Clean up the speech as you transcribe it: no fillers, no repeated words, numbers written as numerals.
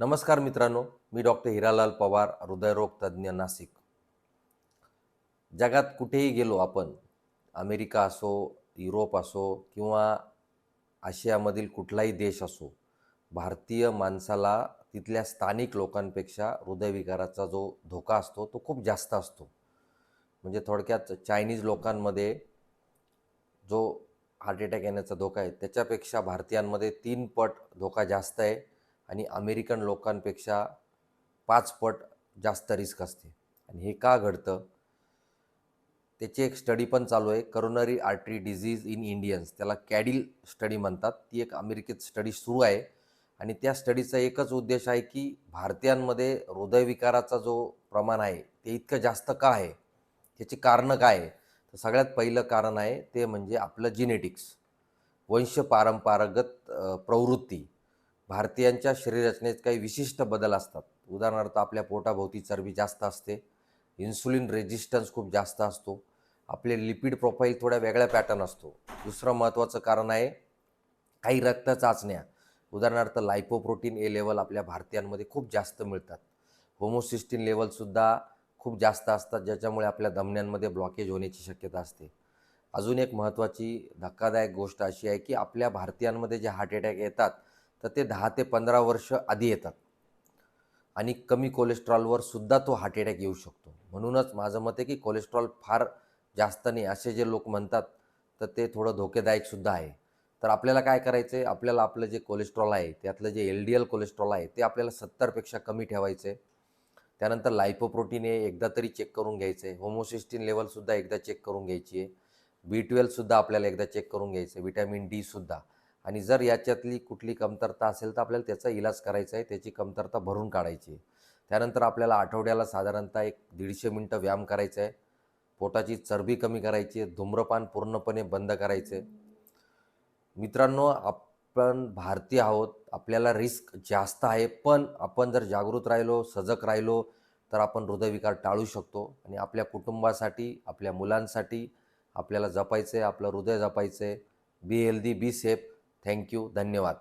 नमस्कार मित्रांनो, मी डॉक्टर हिरालाल पवार, हृदयरोग तज्ज्ञ, नाशिक. जगात कुठेही गेलो आपण, अमेरिका असो, युरोप असो किंवा आशियामधील कुठलाही देश असो, भारतीय माणसाला तिथल्या स्थानिक लोकांपेक्षा हृदयविकाराचा जो धोका असतो, तो खूप जास्त असतो. म्हणजे थोडक्यात चायनीज लोकांमध्ये जो हार्ट अटॅक येण्याचा धोका आहे, त्याच्यापेक्षा भारतीयांमध्ये 3 पट धोका जास्त आहे आणि अमेरिकन लोकांपेक्षा 5 पट जास्त रिस्क असते. आणि हे का घडतं? त्याची एक स्टडी पण चालू आहे, coronary artery disease in Indians, त्याला कॅडिल स्टडी म्हणतात. ती एक अमेरिकेत स्टडी सुरू आहे आणि त्या स्टडीचा एकच उद्देश आहे की भारतीयांमध्ये हृदयविकाराचा जो प्रमाण आहे ते इतकं जास्त का आहे, त्याची कारणं काय आहे. तर सगळ्यात पहिलं कारण आहे ते म्हणजे आपलं जिनेटिक्स, वंशपारंपरागत प्रवृत्ती. भारतीयांच्या शरीररचनेत काही विशिष्ट बदल असतात. उदाहरणार्थ, आपल्या पोटाभोवती चरबी जास्त असते, इन्सुलिन रेजिस्टन्स खूप जास्त असतो, आपले लिपिड प्रोफाईल थोड्या वेगळ्या पॅटर्न असतो. दुसरं महत्त्वाचं कारण आहे काही रक्त चाचण्या. उदाहरणार्थ, लायपोप्रोटीन ए लेवल आपल्या भारतीयांमध्ये खूप जास्त मिळतात. होमोसिस्टिन लेवलसुद्धा खूप जास्त असतात, ज्याच्यामुळे आपल्या धमन्यांमध्ये ब्लॉकेज होण्याची शक्यता असते. अजून एक महत्त्वाची धक्कादायक गोष्ट अशी आहे की आपल्या भारतीयांमध्ये जे हार्ट अटॅक येतात, तर ते 10 ते 15 वर्ष आधी येतात आणि कमी कोलेस्ट्रॉलवर सुद्धा तो हार्ट अटॅक येऊ शकतो. म्हणूनच माझं मत आहे की कोलेस्ट्रॉल फार जास्त नाही असे जे लोक म्हणतात, तर ते थोडं धोकेदायकसुद्धा आहे. तर आपल्याला काय करायचं आहे, आपल्याला आपलं जे कोलेस्ट्रॉल आहे, त्यातलं जे LDL कोलेस्ट्रॉल आहे, ते आपल्याला 70पेक्षा कमी ठेवायचं आहे. त्यानंतर लायपोप्रोटीन हे एकदा तरी चेक करून घ्यायचं आहे. होमोसिस्टिन लेवलसुद्धा एकदा चेक करून घ्यायची आहे. B12सुद्धा आपल्याला एकदा चेक करून घ्यायचं आहे, व्हिटॅमिन डीसुद्धा. आणि जर याच्यातली कुठली कमतरता असेल तर आपल्याला त्याचा इलाज करायचा आहे, त्याची कमतरता भरून काढायची आहे. त्यानंतर आपल्याला आठवड्याला साधारणतः 150 मिनटं व्यायाम करायचा आहे, पोटाची चरबी कमी करायची आहे, धूम्रपान पूर्णपणे बंद करायचे आहे. मित्रांनो, आपण भारतीय आहोत, आपल्याला रिस्क जास्त आहे, पण आपण जर जागृत राहिलो, सजग राहिलो, तर आपण हृदयविकार टाळू शकतो आणि आपल्या कुटुंबासाठी, आपल्या मुलांसाठी आपल्याला जपायचं आहे, आपलं हृदय जपायचं आहे. Be healthy, be safe. Thank you. धन्यवाद.